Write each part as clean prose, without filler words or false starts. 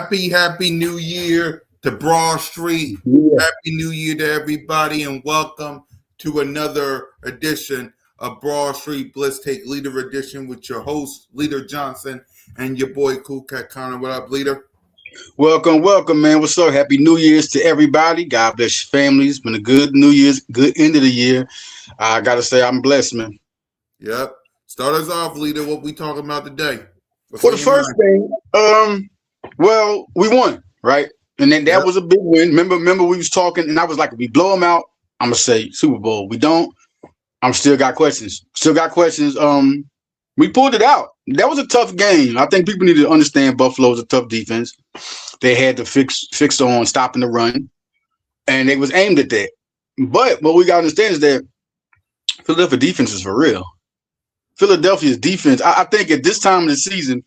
Happy New Year to Broad Street. Yeah. Happy New Year to everybody, and welcome to another edition of Broad Street Blitz Take Leader Edition with your host, Leader Johnson, and your boy, Cool Cat Connor. What up, Leader? Welcome, man. What's up? Happy New Year's to everybody. God bless your families. Been a good New Year's, good end of the year. I got to say I'm blessed, man. Yep. Start us off, Leader. What we talking about today? For the first thing, well, we won, right? And then that was a big win. Remember we was talking, and I was like, if we blow them out, I'm gonna say Super Bowl. We don't, I'm still got questions. We pulled it out. That was a tough game. I think people need to understand Buffalo's a tough defense. They had to fix on stopping the run, and it was aimed at that. But what we gotta understand is that Philadelphia defense is for real. Philadelphia's defense, I think at this time of the season,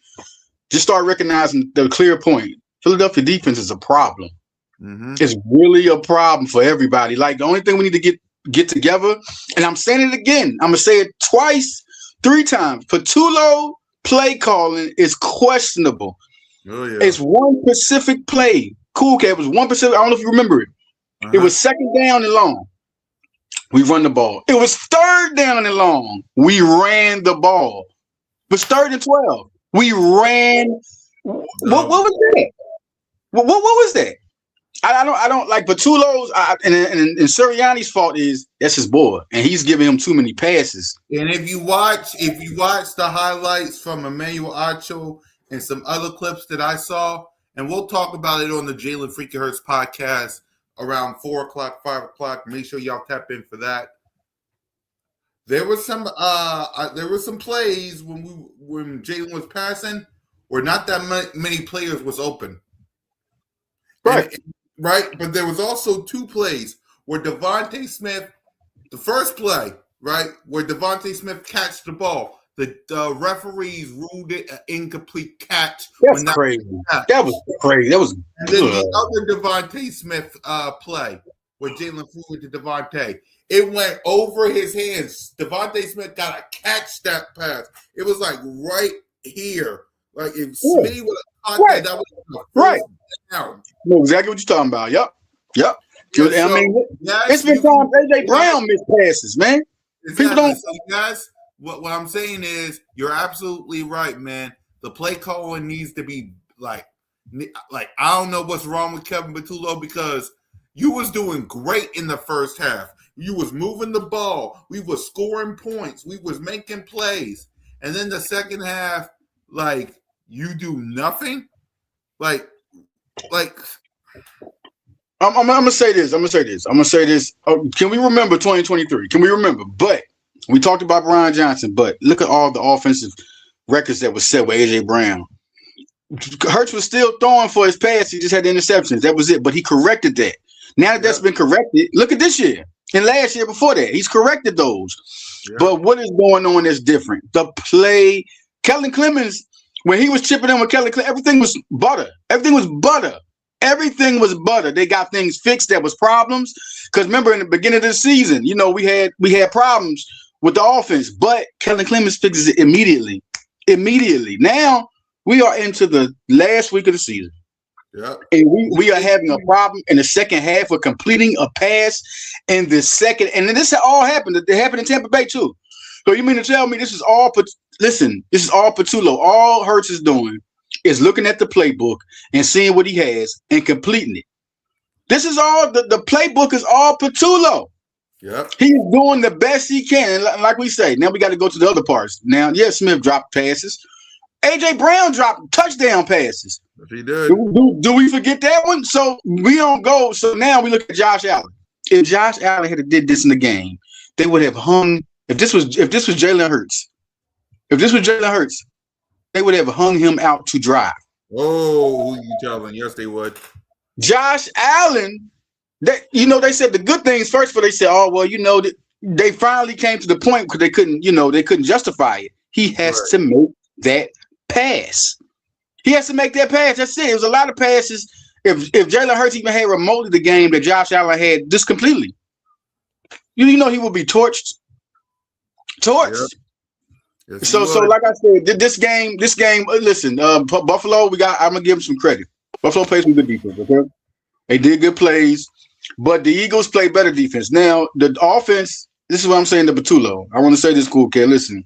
just start recognizing the clear point. Philadelphia defense is a problem. Mm-hmm. It's really a problem for everybody. Like, the only thing we need to get together, and I'm saying it again, I'm going to say it twice, 3 times. Patullo play calling is questionable. Oh, yeah. It's one specific play. Cool Cat was one specific. I don't know if you remember it. Uh-huh. It was second down and long. We run the ball. It was third down and long. We ran the ball. It was 3rd and 12. We ran. What was that? What was that? I don't like Patullo's and Sirianni's fault is that's his boy, and he's giving him too many passes. And if you watch the highlights from Emmanuel Acho and some other clips that I saw, and we'll talk about it on the Jalen Freaking Hurts podcast around 4 o'clock, 5 o'clock. Make sure y'all tap in for that. There was some plays when Jalen was passing where not that many players was open. Right. Right. But there was also 2 plays where Devontae Smith, the first play, right, where Devontae Smith catched the ball. The referees ruled it an incomplete catch. That's crazy. That was crazy. That was and then the other Devontae Smith play where Jalen threw it to Devontae. It went over his hands. Devontae Smith got to catch that pass. It was like right here. Like if Smitty would have caught that was right. Down. Know exactly what you're talking about. Yep. Yeah, I mean, it's been time AJ Brown missed passes, man. Exactly. People don't. So guys, what I'm saying is you're absolutely right, man. The play calling needs to be like I don't know what's wrong with Kevin Patullo because you was doing great in the first half. You was moving the ball. We was scoring points. We was making plays. And then the second half, like, you do nothing? Like I'm gonna say this. Can we remember 2023? Can we remember? But we talked about Brian Johnson, but look at all the offensive records that was set with AJ Brown. Hurts was still throwing for his pass. He just had the interceptions. That was it. But he corrected that. Now that that's been corrected, look at this year and last year before that. He's corrected those. Yeah. But what is going on is different. The play, Kellen Clemens, when he was chipping in with Kellen Clemens, everything was butter. Everything was butter. They got things fixed that was problems. Because remember, in the beginning of the season, we had problems with the offense, but Kellen Clemens fixes it immediately. Now we are into the last week of the season. Yeah. And we are having a problem in the second half of completing a pass in the second. And then this all happened. It happened in Tampa Bay too. So you mean to tell me this is all Patullo. All Hurts is doing is looking at the playbook and seeing what he has and completing it. This is all the playbook is all Patullo. Yeah. He's doing the best he can. And like we say, now we got to go to the other parts. Now, Smith dropped passes. AJ Brown dropped touchdown passes. If he did. Do we forget that one? So we don't go. So now we look at Josh Allen. If Josh Allen had did this in the game, they would have hung. If this was Jalen Hurts, they would have hung him out to dry. Oh, who you telling? Yes, they would. Josh Allen, they said the good things first, but they said, they finally came to the point because they couldn't justify it. He has to make that pass. That's it. It was a lot of passes. If Jalen Hurts even had remotely the game that Josh Allen had just completely, he would be torched. Yep. Yes, so like I said, this game. Listen, Buffalo. I'm gonna give them some credit. Buffalo plays some good defense. Okay, they did good plays, but the Eagles play better defense. Now the offense. This is what I'm saying to Batulo. I want to say this, cool kid. Listen,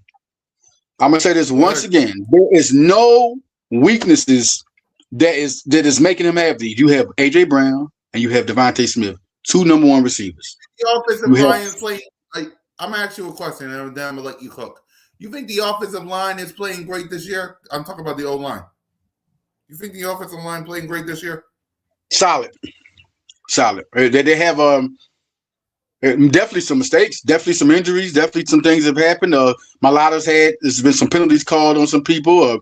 I'm gonna say this once again. There is no weaknesses that is making him have these. You have AJ Brown and you have Devontae Smith, two number one receivers. The offensive line playing. Like, I'm gonna ask you a question, and then I'm gonna let you cook. You think the offensive line is playing great this year? I'm talking about the O line. You think the offensive line playing great this year? Solid. They have definitely some mistakes, definitely some injuries, definitely some things have happened. There's been some penalties called on some people.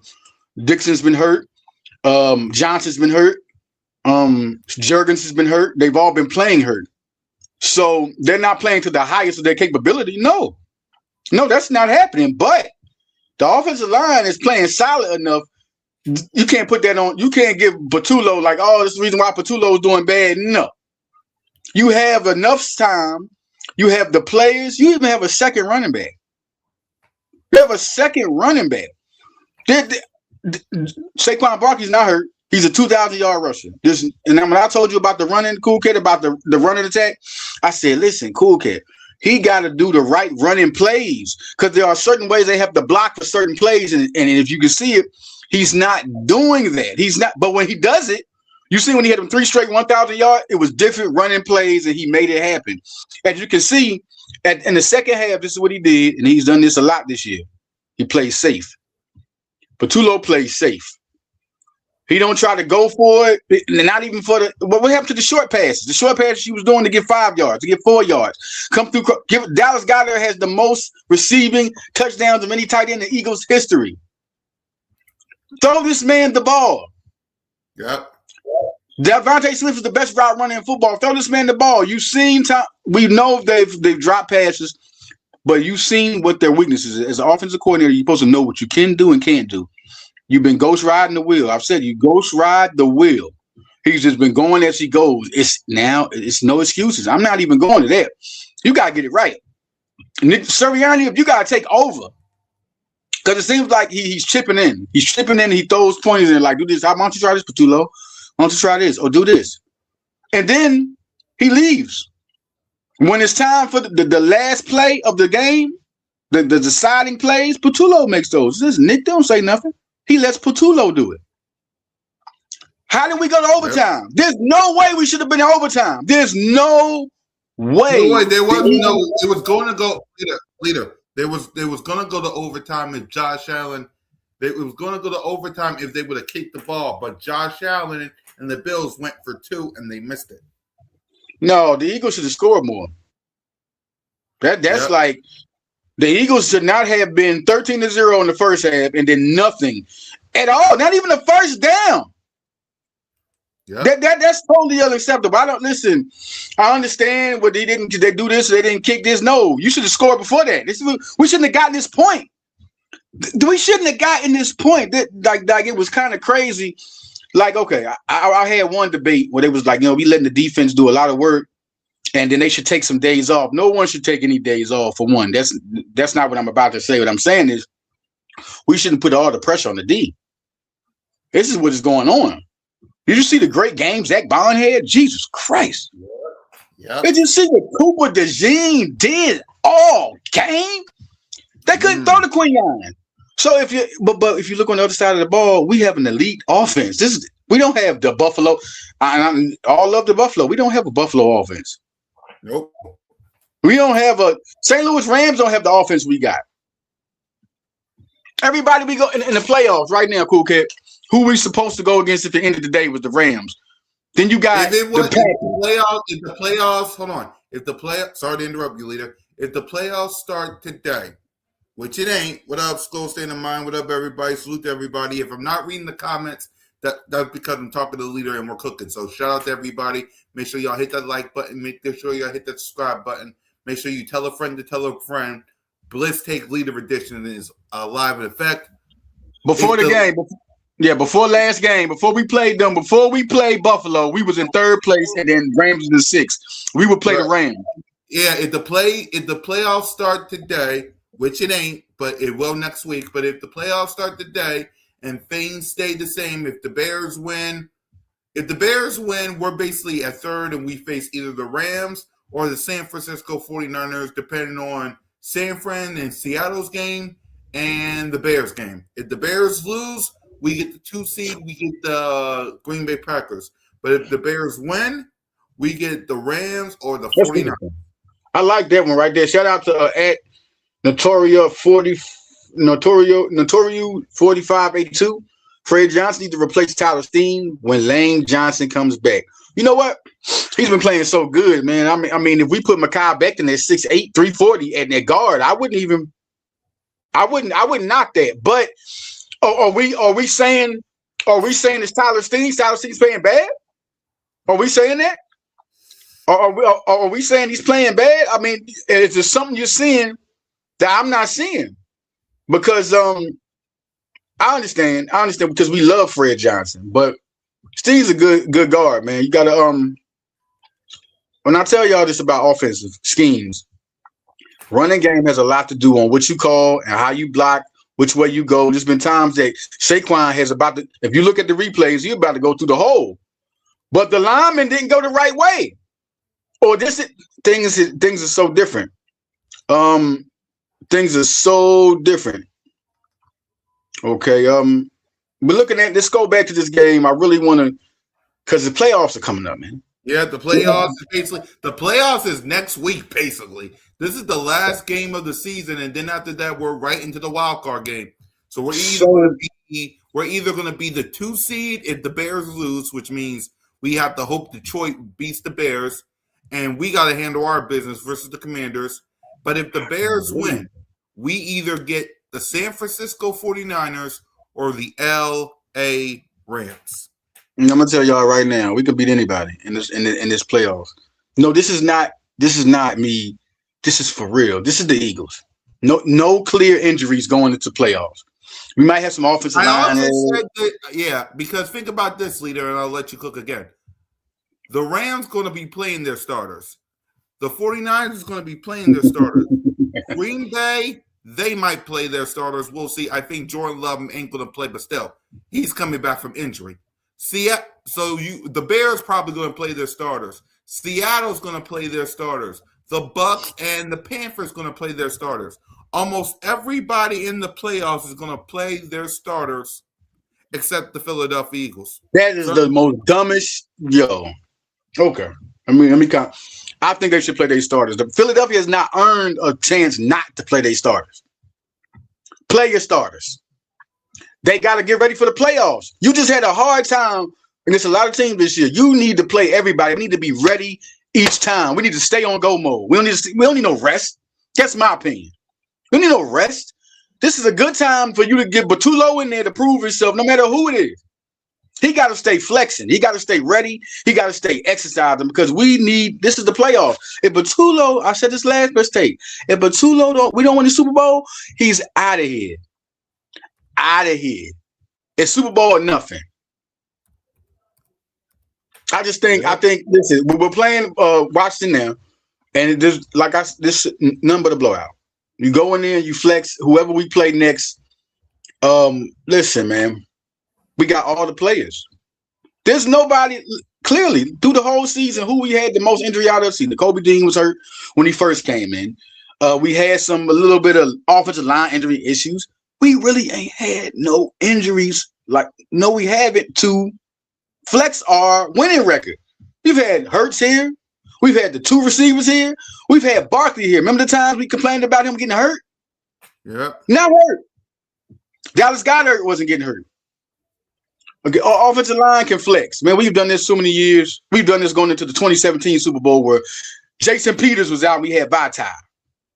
Dixon's been hurt. Johnson's been hurt. Juergens has been hurt. They've all been playing hurt. So they're not playing to the highest of their capability. No, that's not happening. But the offensive line is playing solid enough. You can't put that on. You can't give Batulo like, oh, this is the reason why Batulo is doing bad. No. You have enough time. You have the players. You even have a second running back. You have a second running back. Saquon Barkley's not hurt. He's a 2,000-yard rusher. And when I told you about the running, cool kid, about the running attack, I said, listen, cool kid, he got to do the right running plays because there are certain ways they have to block for certain plays. And if you can see it, he's not doing that. He's not. But when he does it, you see when he had them 3 straight 1,000 yards, it was different running plays, and he made it happen. As you can see, in the second half, this is what he did, and he's done this a lot this year. He plays safe. Batulo plays safe. He don't try to go for it, not even for the. What happened to the short passes? The short passes he was doing to get 5 yards, to get 4 yards. Come through. Dallas Goedert has the most receiving touchdowns of any tight end in Eagles history. Throw this man the ball. Yep. Devontae Smith is the best route runner in football. Throw this man the ball. You've seen time. We know they've dropped passes, but you've seen what their weaknesses is. As an offensive coordinator, you're supposed to know what you can do and can't do. You've been ghost riding the wheel. I've said you ghost ride the wheel. He's just been going as he goes. It's no excuses. I'm not even going to that. You gotta get it right. Nick Sirianni, if you gotta take over, because it seems like he's chipping in. He's chipping in. He throws pointers in like, do this. Why don't you try this, Patulo? Why don't you try this or do this? And then he leaves. When it's time for the last play of the game, the deciding plays, Patulo makes those. This Nick don't say nothing. He lets Patulo do it. How did we go to overtime? Yep. There's no way we should have been in overtime. There's no way. No way. There was no. It was going to go leader. There was going to go to overtime if Josh Allen. It was going to go to overtime if they would have kicked the ball, but Josh Allen and the Bills went for 2 and they missed it. No, the Eagles should have scored more. That's like the Eagles should not have been 13-0 in the first half and then nothing at all. Not even a first down. Yep. That's totally unacceptable. I don't listen. I understand what they didn't. They do this. They didn't kick this. No, you should have scored before that. We shouldn't have gotten this point. We shouldn't have gotten this point. Like it was kind of crazy. Like, okay, I had one debate where they was like, we letting the defense do a lot of work, and then they should take some days off. No one should take any days off for one. That's not what I'm about to say. What I'm saying is we shouldn't put all the pressure on the D. This is what is going on. Did you see the great game Zach Bond had? Jesus Christ. Yeah. Did you see what Cooper DeJean did all game? They couldn't throw the Quinion. So if you look on the other side of the ball, we have an elite offense. We don't have the Buffalo. I all love the Buffalo. We don't have a Buffalo offense. Nope. We don't have a St. Louis Rams don't have the offense we got. Everybody we go in the playoffs right now, cool kid. Who we supposed to go against at the end of the day was the Rams. Then you got the playoffs. Hold on. Sorry to interrupt you, leader. If the playoffs start today, which it ain't. What up, Skull State of Mind? What up, everybody? Salute to everybody. If I'm not reading the comments, that's because I'm talking to the leader and we're cooking. So shout out to everybody. Make sure y'all hit that like button. Make sure y'all hit that subscribe button. Make sure you tell a friend to tell a friend. Blitz Take Leader Edition is live in effect. Before last game, before we played them, before we played Buffalo, we was in 3rd place and then Rams was in 6th. We would play the Rams. Yeah, if the playoffs start today, which it ain't, but it will next week. But if the playoffs start today and things stay the same, if the Bears win If the Bears win, we're basically at third, and we face either the Rams or the San Francisco 49ers, depending on San Fran and Seattle's game and the Bears game. If the Bears lose, we get the 2 seed, we get the Green Bay Packers. But if the Bears win, we get the Rams or the 49ers. I like that one right there. Shout out to at Notorio 4582. Fred Johnson needs to replace Tyler Steen when Lane Johnson comes back. You know what? He's been playing so good, man. I mean, if we put Mekhi Becton at 6'8", 340 at that guard, I wouldn't knock that. But are we saying it's Tyler Steen? Tyler Steen's playing bad? Are we saying that? Are we saying he's playing bad? I mean, is there something you're seeing that I'm not seeing? Because I understand because we love Fred Johnson, but Steve's a good guard, man. You gotta when I tell y'all this about offensive schemes, running game has a lot to do on what you call and how you block, which way you go. There's been times that Saquon has if you look at the replays, you're about to go through the hole. But the lineman didn't go the right way. Or things are so different. Things are so different. Okay. We're looking at, let's go back to this game. I really want to, because the playoffs are coming up, man. Yeah, the playoffs is next week, basically. This is the last game of the season, and then after that, we're right into the wild card game. So we're either going to be the 2 seed if the Bears lose, which means we have to hope Detroit beats the Bears, and we got to handle our business versus the Commanders. But if the Bears win, we either get the San Francisco 49ers or the L.A. Rams. I'm gonna tell y'all right now, we could beat anybody in this playoffs. No, this is not me. This is for real. This is the Eagles. No clear injuries going into playoffs. We might have some offensive line. Because think about this, leader, and I'll let you cook again. The Rams going to be playing their starters. The 49ers is going to be playing their starters. Green Bay, they might play their starters. We'll see. I think Jordan Love ain't going to play, but still, he's coming back from injury. The Bears probably going to play their starters. Seattle's going to play their starters. The Bucks and the Panthers going to play their starters. Almost everybody in the playoffs is going to play their starters except the Philadelphia Eagles. That is the most dumbest. Okay. I mean, I think they should play their starters. The Philadelphia has not earned a chance not to play their starters. Play your starters. They got to get ready for the playoffs. You just had a hard time against a lot of teams this year. You need to play everybody. We need to be ready each time. We need to stay on go mode. We don't need no rest. That's my opinion. We need no rest. This is a good time for you to get Batulo in there to prove himself, no matter who it is. He got to stay flexing. He got to stay ready. He got to stay exercising because this is the playoffs. If Batulo, I said this last mistake. If Batulo we don't win the Super Bowl, he's out of here. Out of here. It's Super Bowl or nothing. I think listen, we're playing Washington now, and this none but a blowout. You go in there, you flex whoever we play next. Listen, man. We got all the players. There's nobody clearly through the whole season who we had the most injury out of the season. Kobe Dean was hurt when he first came in. We had a little bit of offensive line injury issues. We really ain't had no injuries. We haven't to flex our winning record. We've had Hurts here. We've had the 2 receivers here. We've had Barkley here. Remember the times we complained about him getting hurt? Yep. Not hurt. Dallas Goedert wasn't getting hurt. Okay, our offensive line can flex. Man, we've done this so many years. We've done this going into the 2017 Super Bowl where Jason Peters was out and we had Vitae.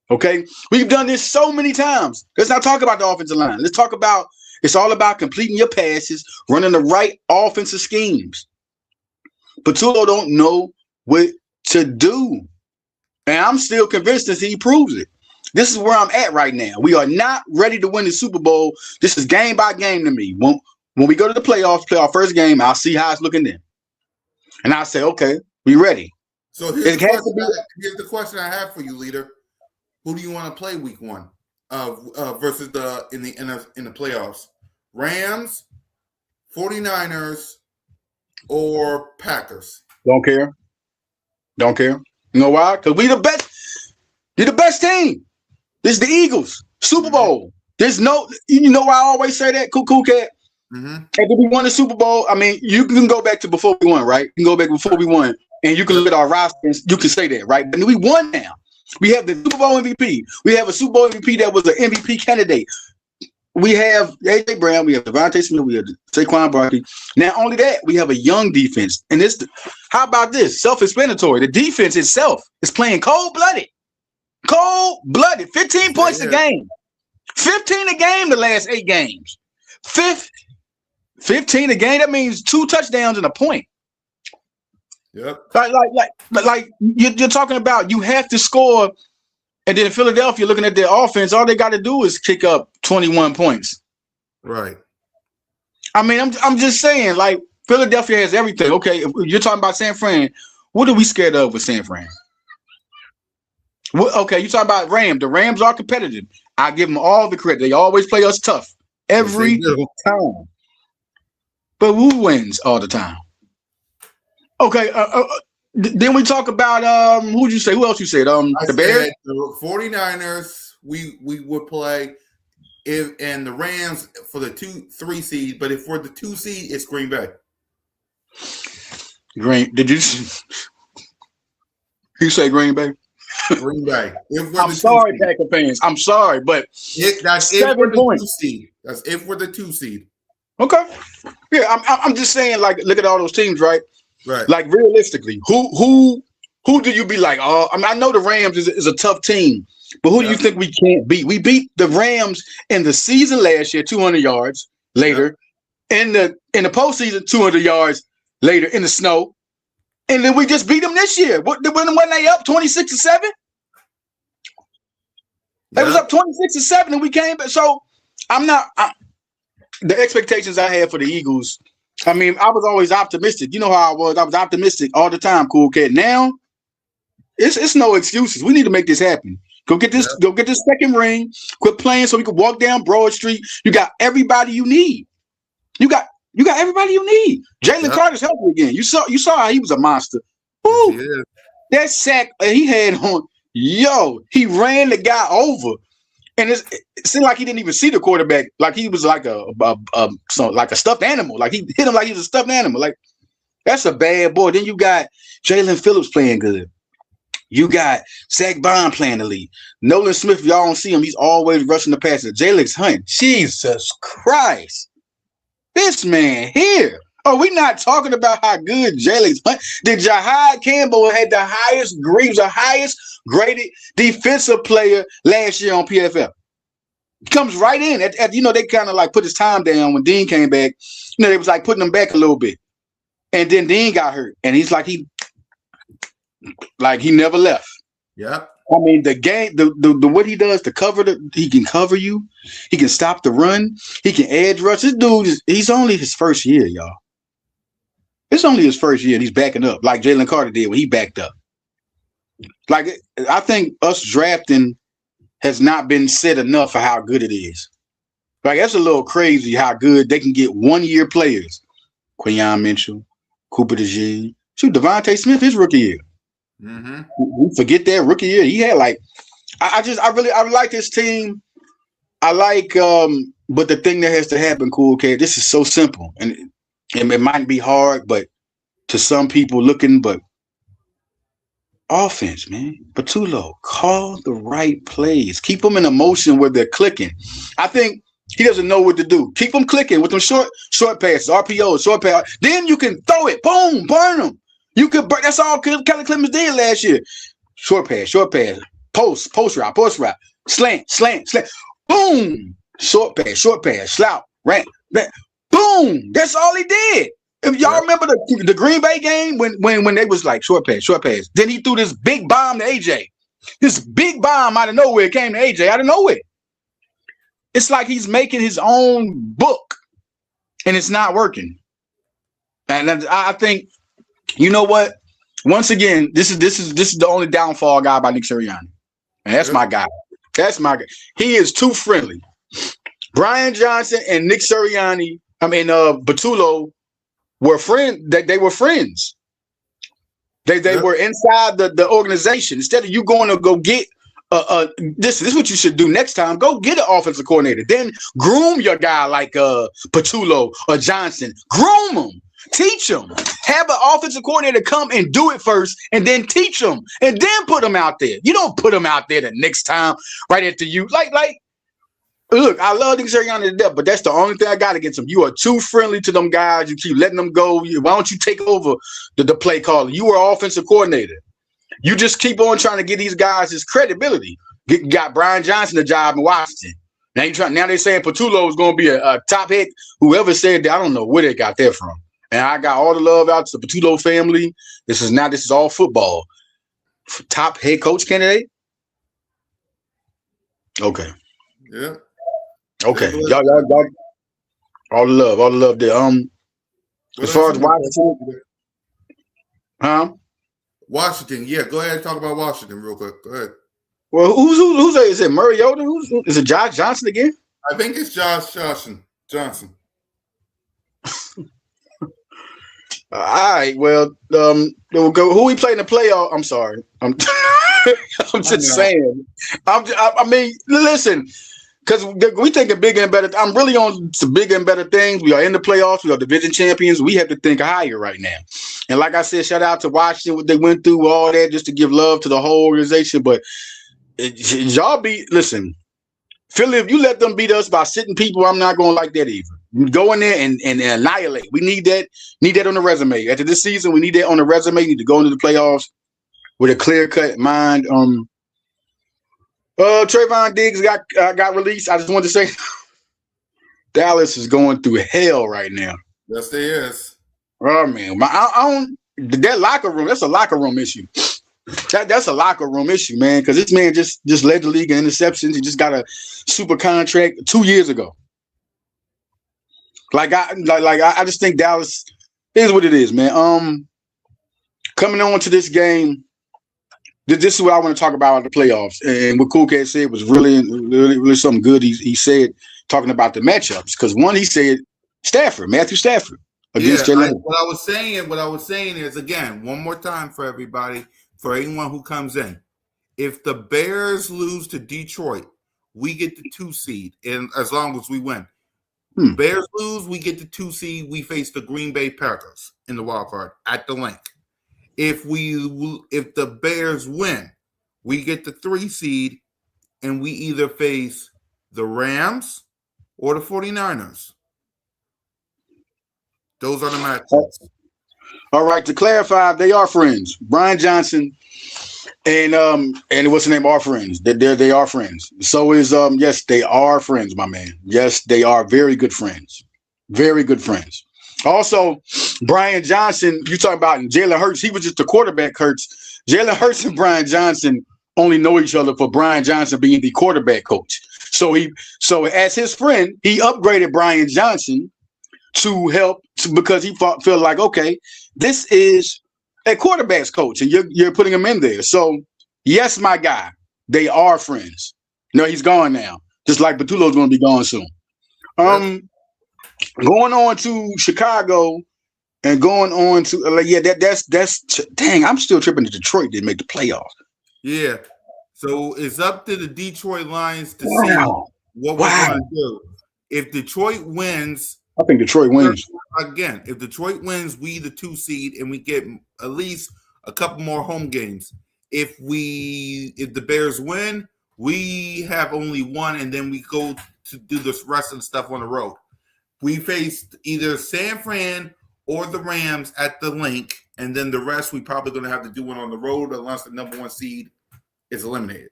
Okay? We've done this so many times. Let's not talk about the offensive line. Let's talk about it's all about completing your passes, running the right offensive schemes. Patulo don't know what to do. And I'm still convinced that he proves it. This is where I'm at right now. We are not ready to win the Super Bowl. This is game by game to me. When we go to the playoffs, play our first game, I'll see how it's looking then. And I'll say, okay, we ready. So here's the question I have for you, leader. Who do you want to play week 1 versus in the playoffs? Rams, 49ers, or Packers? Don't care. Don't care. You know why? Because we the best. You're the best team. This is the Eagles. Super Bowl. There's no, you know why I always say that? Cool cat. And if we won the Super Bowl, I mean, you can go back to before we won, right? You can go back before we won, and you can look at our rosters. You can say that, right? But we won now. We have the Super Bowl MVP. We have a Super Bowl MVP that was an MVP candidate. We have A.J. Brown. We have Devontae Smith. We have Saquon Barkley. Not only that, we have a young defense. And this, how about this? Self-explanatory. The defense itself is playing cold-blooded. Cold-blooded. 15 points a game. 15 a game the last 8 games. 15 a game. That means 2 touchdowns and a point. Yep. Like you're talking about, you have to score. And then in Philadelphia, looking at their offense, all they got to do is kick up 21 points. Right. I mean, I'm just saying, like, Philadelphia has everything. Okay, if you're talking about San Fran, what are we scared of with San Fran? Okay, you talking about Rams. The Rams are competitive. I give them all the credit. They always play us tough every time. But who wins all the time? Okay, then we talk about who'd you say? Who else you said? The Bears? The 49ers, we would play and the Rams for the 2-3 seed, but if for the 2 seed, it's Green Bay. Did you say Green Bay? Green Bay. I'm sorry, Packer fans. I'm sorry, but that's 7 points. 2 seed. That's if we're the 2 seed. Okay. Yeah, I'm just saying, like, look at all those teams, right? Right. Like, realistically, who do you be like? Oh, I mean, I know the Rams is a tough team, but who do you think we can't beat? We beat the Rams in the season last year, 200 yards later. In the postseason, 200 yards later in the snow. And then we just beat them this year. When they up 26-7? They was up 26-7, and we came back. So the expectations I had for the Eagles. I mean, I was always optimistic. You know how I was. I was optimistic all the time, cool kid. Now, it's no excuses. We need to make this happen. Go get this. Go get this second ring. Quit playing so we can walk down Broad Street. You got everybody you need. You got everybody you need. Jalen Carter's healthy again. You saw how he was a monster. Woo! That sack he had on. Yo, he ran the guy over. And it seemed like he didn't even see the quarterback. Like he was like a stuffed animal. Like he hit him like he was a stuffed animal. Like, that's a bad boy. Then you got Jalen Phillips playing good. You got Zach Bond playing the lead. Nolan Smith, if y'all don't see him, he's always rushing the passer. Jalen's Hunt. Jesus Christ. This man here. Oh, we're not talking about how good Jalen's Hunt. The Jahad Campbell had the highest graded defensive player last year on PFF. Comes right in. They kind of like put his time down when Dean came back. They was like putting him back a little bit. And then Dean got hurt. And he's like he never left. Yeah. I mean, the game, the what he does to cover he can cover you. He can stop the run. He can edge rush. This dude he's only his first year, y'all. It's only his first year and he's backing up like Jalen Carter did when he backed up. Like, I think us drafting has not been said enough for how good it is. Like, that's a little crazy how good they can get 1-year players. Quinyon Mitchell, Cooper DeJean. Shoot, Devontae Smith, his rookie year. We forget that rookie year. He had I like this team. I like, but the thing that has to happen, cool kid, this is so simple. And it might be hard, but to some people looking, but offense, man. Patulo, call the right plays. Keep them in a motion where they're clicking. I think he doesn't know what to do. Keep them clicking with them short passes, RPOs, short pass. Then you can throw it. Boom, burn them. You could burn. That's all Kelly Clemens did last year. Short pass, post route, slant. Boom, short pass, slout, ran. Boom. That's all he did. If y'all remember the Green Bay game when they was like short pass, then he threw this big bomb to AJ. This big bomb out of nowhere came to AJ out of nowhere. It's like he's making his own book, and it's not working. And I think, you know what? Once again, this is the only downfall guy by Nick Sirianni, and that's my guy. That's my guy. He is too friendly. Brian Johnson and Nick Sirianni. I mean, Patulo were they were friends. They Yep. were inside the organization. Instead of you going to go get this is what you should do next time. Go get an offensive coordinator. Then groom your guy like Patullo or Johnson. Groom them. Teach them. Have an offensive coordinator come and do it first, and then teach them, and then put them out there. You don't put them out there the next time right after you. Like, look, I love Nick Sirianni to death, but that's the only thing I got against him. You are too friendly to them guys. You keep letting them go. Why don't you take over the play caller? You were offensive coordinator. You just keep on trying to get these guys his credibility. Got Brian Johnson the job in Washington. Now they're saying Patullo is going to be a top head. Whoever said that, I don't know where they got that from. And I got all the love out to the Patullo family. This is all football. Top head coach candidate. Okay. Yeah. Okay. Y'all, all the love there. As far as Washington, Washington, yeah. Go ahead and talk about Washington real quick. Go ahead. Well, who's is it Mariota? Is it Josh Johnson again? I think it's Josh Johnson. All right. Well, we'll go. Who we play in the playoff? I'm sorry. I'm just saying. I mean, listen, because we thinking bigger and better. I'm really on some bigger and better things. We are in the playoffs. We are division champions. We have to think higher right now. And like I said, shout out to Washington. What they went through, all that, just to give love to the whole organization. But listen, Philly, if you let them beat us by sitting people, I'm not going to like that either. Go in there and annihilate. We need that on the resume. After this season, we need that on the resume. We need to go into the playoffs with a clear-cut mind. Trayvon Diggs got released. I just wanted to say Dallas is going through hell right now. Yes, they is. Oh man, that locker room. That's a locker room issue. That's a locker room issue, man. Because this man just led the league in interceptions. He just got a super contract 2 years ago. I just think Dallas is what it is, man. Coming on to this game, this is what I want to talk about in the playoffs. And what Cool Cat said was really something good. He said talking about the matchups because one he said Matthew Stafford against Jalen. What I was saying is again one more time for everybody, for anyone who comes in. If the Bears lose to Detroit, we get the 2 seed, and as long as we win. Bears lose, we get the 2 seed. We face the Green Bay Packers in the wild card at the link. If the Bears win, we get the 3 seed, and we either face the Rams or the 49ers. Those are the matchups. All right, to clarify, they are friends. Brian Johnson and what's the name? Are friends. They are friends. So is yes, they are friends, my man. Yes, they are very good friends. Very good friends. Also, Brian Johnson, you talking about Jalen Hurts, he was just the quarterback Hurts. Jalen Hurts and Brian Johnson only know each other for Brian Johnson being the quarterback coach. So as his friend, he upgraded Brian Johnson to help because he felt like, okay, this is a quarterback's coach, and you're putting him in there. So, yes, my guy, they are friends. No, he's gone now. Just like Patullo's going to be gone soon. Going on to Chicago and going on to that's dang. I'm still tripping that Detroit didn't make the playoffs. Yeah. So it's up to the Detroit Lions to see what we're going to do. If Detroit wins. I think Detroit wins. Again, if Detroit wins, we the 2 seed, and we get at least a couple more home games. If the Bears win, we have only 1, and then we go to do this rest of the stuff on the road. We faced either San Fran or the Rams at the link, and then the rest we probably going to have to do one on the road unless the number 1 seed is eliminated.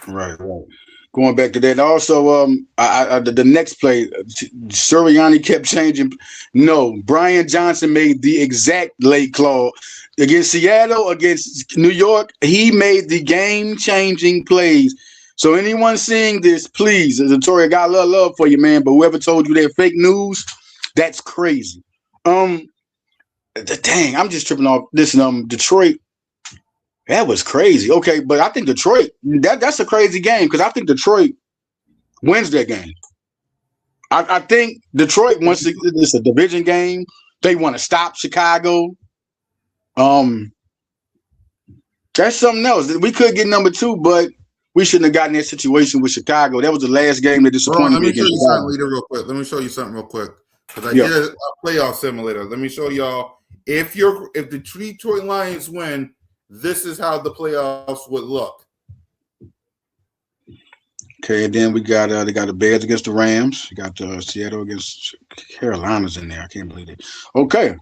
Right. Going back to that, also, the next play, Sirianni kept changing. No, Brian Johnson made the exact late call against Seattle, against New York. He made the game-changing plays. So anyone seeing this, please, Tori, I got a lot of love for you, man. But whoever told you they're fake news, that's crazy. Dang, I'm just tripping off this. Detroit. That was crazy. Okay, but I think Detroit, that's a crazy game because I think Detroit wins that game. I think Detroit, once it's a division game, They want to stop Chicago. That's something else. We could get number 2, but we shouldn't have gotten that situation with Chicago. That was the last game that Hold on, disappointed let me me show against you Chicago. something, Leader, real quick. Let me show you something real quick. Because I Yeah. did a playoff simulator. Let me show y'all. If the Detroit Lions win, this is how the playoffs would look. Okay, and then we got they got the Bears against the Rams. You got Seattle against Carolina's in there. I can't believe it. Okay.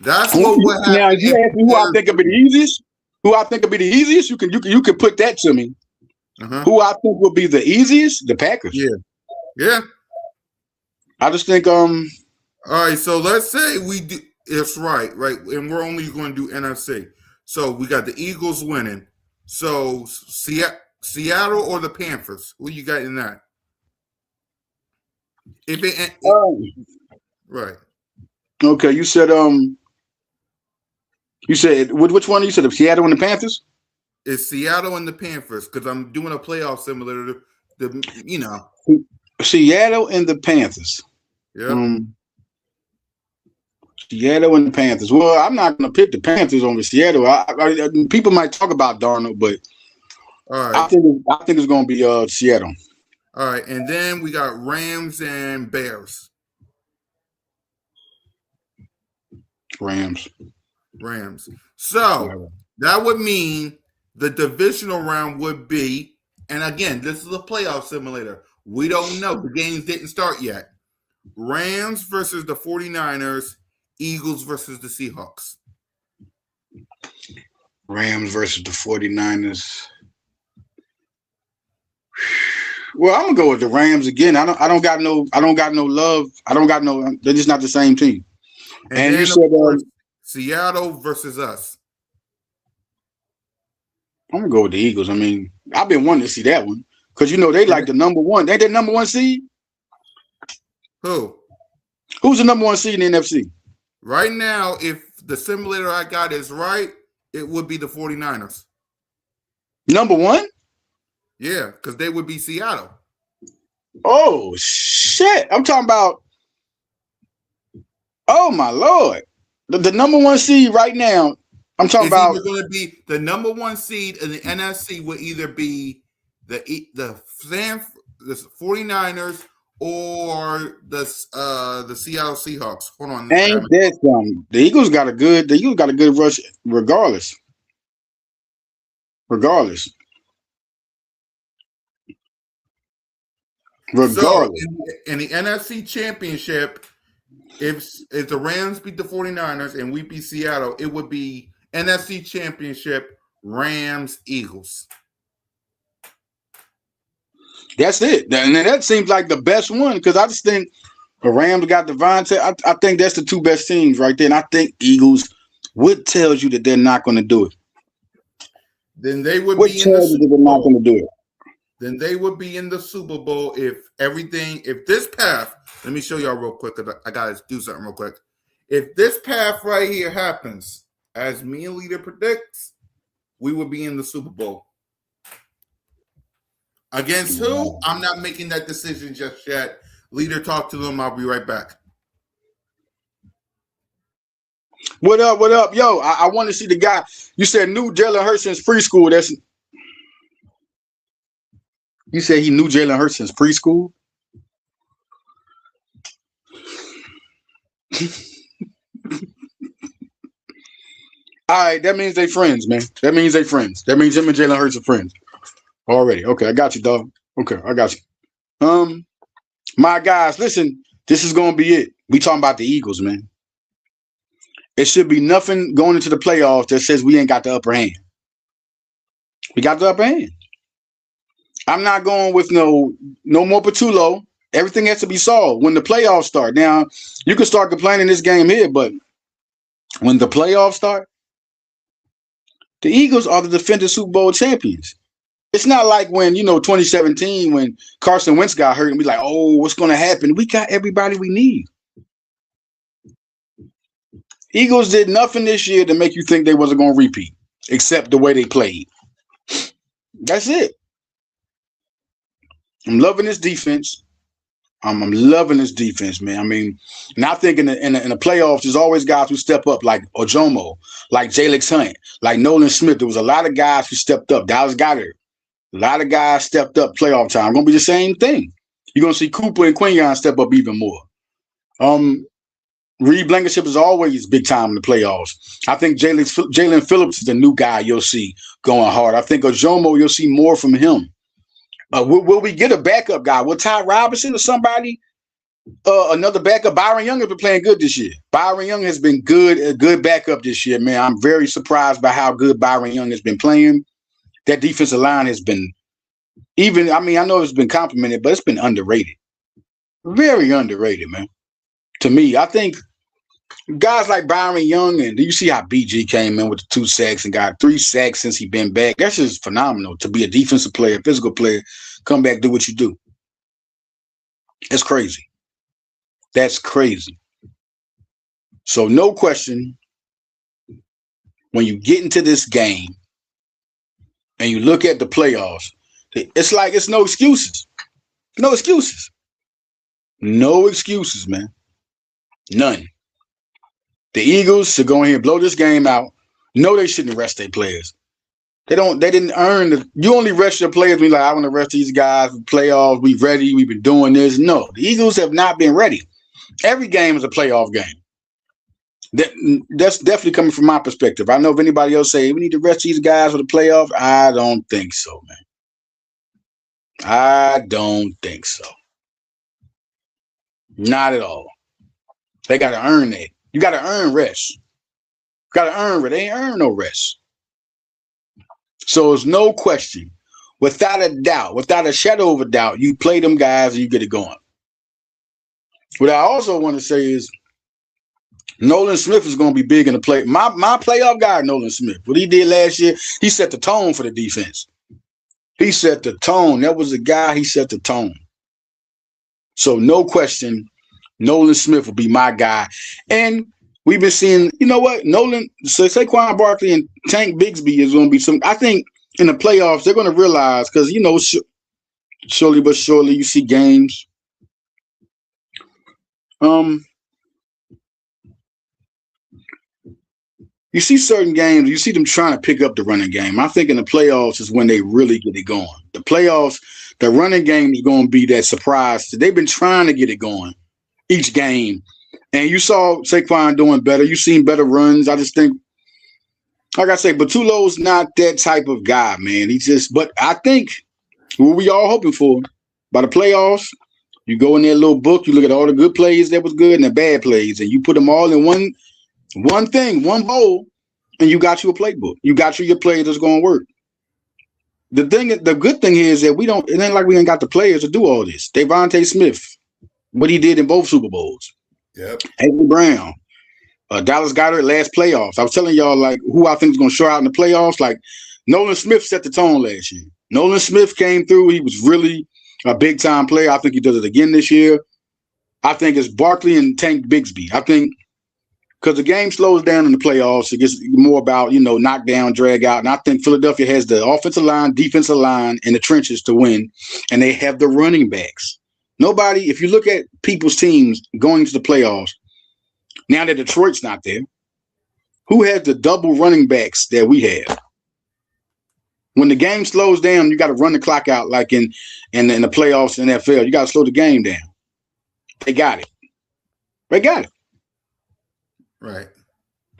That's what would happen. Now, if you ask me who I think would be the easiest, you can put that to me. Who I think will be the easiest? The Packers. Yeah. I just think All right, so let's say we do. It's right, and we're only going to do NFC. So we got the Eagles winning. So Seattle or the Panthers? Who you got in that? Right. Okay, you said which one? You said Seattle and the Panthers? It's Seattle and the Panthers because I'm doing a playoff simulator. Seattle and the Panthers. Yeah. Seattle and the Panthers. Well, I'm not going to pick the Panthers over Seattle. People might talk about Darnold, but all right. I think it's going to be Seattle. All right, and then we got Rams and Bears. Rams. So that would mean the divisional round would be, and again, this is a playoff simulator. We don't know. The games didn't start yet. Rams versus the 49ers, Eagles versus the Seahawks. Rams versus the 49ers. Well, I'm gonna go with the Rams again. I don't got no love. They're just not the same team. And then, you said Seattle versus us. I'm gonna go with the Eagles. I mean, I've been wanting to see that one because they like the number one. They the number 1 seed. Who's the number 1 seed in the NFC? Right now, if the simulator I got is right, it would be the 49ers. Number 1? Yeah, because they would be Seattle. Oh, shit. I'm talking about, oh, my Lord. The number 1 seed right now, I'm talking about. It's going to be the number 1 seed in the NFC would either be the 49ers or the Seattle Seahawks. Hold on. Ain't that something? The Eagles got a good rush regardless. So in the NFC Championship, if the Rams beat the 49ers and we beat Seattle, it would be NFC Championship, Rams, Eagles. That's it. And that seems like the best one because I just think the Rams got Devontae. I think that's the 2 best teams right there. And I think Eagles, what tells you that they're not going to do it? Then they would be in the Super Bowl. They're not going to do it? Then they would be in the Super Bowl if this path, let me show y'all real quick because I got to do something real quick. If this path right here happens, as me and Leader predicts, we would be in the Super Bowl. Against who? I'm not making that decision just yet. Leader, talk to them. I'll be right back. What up? Yo, I want to see the guy. You said knew Jalen Hurts since preschool. You said he knew Jalen Hurts since preschool? All right, that means they friends, man. That means him and Jalen Hurts are friends. Already. Okay, I got you, dog. Okay, I got you. My guys, listen, this is gonna be it. We talking about the Eagles, man. It should be nothing going into the playoffs that says we ain't got the upper hand. We got the upper hand. I'm not going with no more Patullo. Everything has to be solved when the playoffs start. Now, you can start complaining this game here, but when the playoffs start, the Eagles are the defending Super Bowl champions. It's not like when, 2017, when Carson Wentz got hurt and we like, oh, what's going to happen? We got everybody we need. Eagles did nothing this year to make you think they wasn't going to repeat, except the way they played. That's it. I'm loving this defense. I'm loving this defense, man. I mean, and I think in the playoffs, there's always guys who step up, like Ojomo, like Jalix Hunt, like Nolan Smith. There was a lot of guys who stepped up. Dallas Goedert. A lot of guys stepped up playoff time. Going to be the same thing. You're going to see Cooper and Quinion step up even more. Reed Blankenship is always big time in the playoffs. I think Jalen Phillips is the new guy you'll see going hard. I think Ojomo, you'll see more from him. Will we get a backup guy? Will Ty Robinson or somebody, another backup? Byron Young has been playing good this year. Byron Young has been good, a good backup this year, man. I'm very surprised by how good Byron Young has been playing. That defensive line has been I know it's been complimented, but it's been underrated. Very underrated, man. To me, I think guys like Byron Young, and you see how BG came in with the 2 sacks and got 3 sacks since he's been back. That's just phenomenal to be a defensive player, physical player, come back, do what you do. That's crazy. That's crazy. So no question, when you get into this game and you look at the playoffs, it's like it's no excuses. No excuses. No excuses, man. None. The Eagles should go in here and blow this game out. No, they shouldn't rest their players. They didn't earn you only rest your players when you're like, I want to rest these guys for playoffs. We ready. We've been doing this. No, the Eagles have not been ready. Every game is a playoff game. That's definitely coming from my perspective. I know if anybody else say we need to rest these guys for the playoffs, I don't think so, man. I don't think so. Not at all. They got to earn that. You got to earn rest. Got to earn it. They ain't earn no rest. So there's no question, without a doubt, without a shadow of a doubt, you play them guys and you get it going. What I also want to say is Nolan Smith is going to be big in the play. My playoff guy, Nolan Smith, what he did last year, he set the tone for the defense. He set the tone. That was the guy, he set the tone. So no question, Nolan Smith will be my guy. And we've been seeing, you know what, Saquon Barkley and Tank Bigsby is going to be some, I think in the playoffs, they're going to realize, because, you know, surely but surely you see games. You see certain games, you see them trying to pick up the running game. I think in the playoffs is when they really get it going. The playoffs, the running game is going to be that surprise. They've been trying to get it going each game. And you saw Saquon doing better. You've seen better runs. I just think, like I say, Batulo's not that type of guy, man. But I think what we all hoping for by the playoffs, you go in that little book, you look at all the good plays that was good and the bad plays, and you put them all in one bowl, and you got you a playbook. You got you your play that's going to work. The good thing here is that it ain't like we ain't got the players to do all this. Devontae Smith, what he did in both Super Bowls. Yep. Avery Brown, Dallas Goedert last playoffs. I was telling y'all like who I think is going to show out in the playoffs. Like Nolan Smith set the tone last year. Nolan Smith came through. He was really a big time player. I think he does it again this year. I think it's Barkley and Tank Bigsby. I think because the game slows down in the playoffs, it gets more about, you know, knock down, drag out. And I think Philadelphia has the offensive line, defensive line, and the trenches to win. And they have the running backs. Nobody, if you look at people's teams going to the playoffs, now that Detroit's not there, who has the double running backs that we have? When the game slows down, you got to run the clock out like in the playoffs in NFL. You got to slow the game down. They got it. They got it. Right.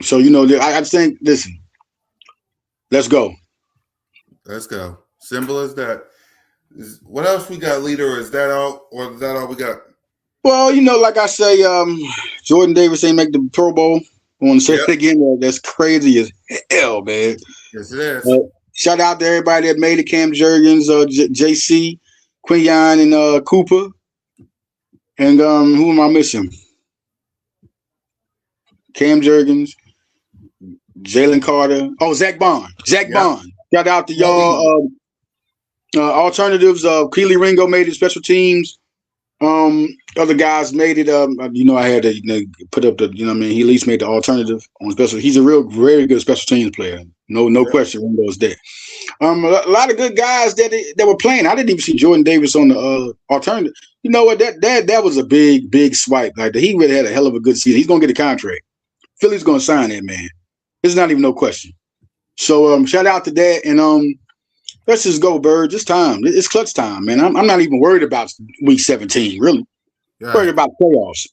So, you know, I think, listen, let's go. Let's go. Simple as that. What else we got, leader? Is that all, or is that all we got? Well, you know, like I say, Jordan Davis ain't make the Pro Bowl. I want to say it again. That's crazy as hell, man. Yes, it is. Shout out to everybody that made it. Cam Jurgens, JC, Quinion, and Cooper. And who am I missing? Cam Jurgens, Jalen Carter. Oh, Zach Bond. Bond. Shout out to y'all. Alternatives. Keely Ringo made it special teams. Other guys made it. You know, I had to put up the, you know what I mean? He at least made the alternative on special. He's a very good special teams player. No question Ringo's there. A lot of good guys that were playing. I didn't even see Jordan Davis on the alternative. You know what? That was a big swipe. Like he really had a hell of a good season. He's gonna get a contract. Philly's gonna sign that man. There's not even no question. So shout out to that, and let's just go, Bird. It's time. It's clutch time, man. I'm not even worried about week 17. Really, worried about playoffs.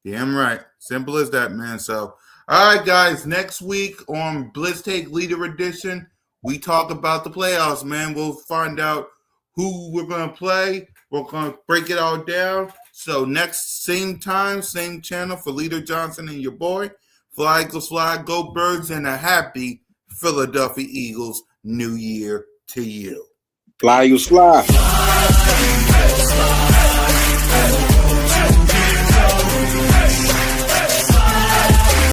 Damn right. Simple as that, man. So, all right, guys. Next week on Blitz Take Leader Edition, we talk about the playoffs, man. We'll find out who we're going to play. We're going to break it all down. So, next same time, same channel for Leader Johnson and your boy. Fly Eagles fly, go Birds, and a happy Philadelphia Eagles New Year to you. Fly Eagles fly.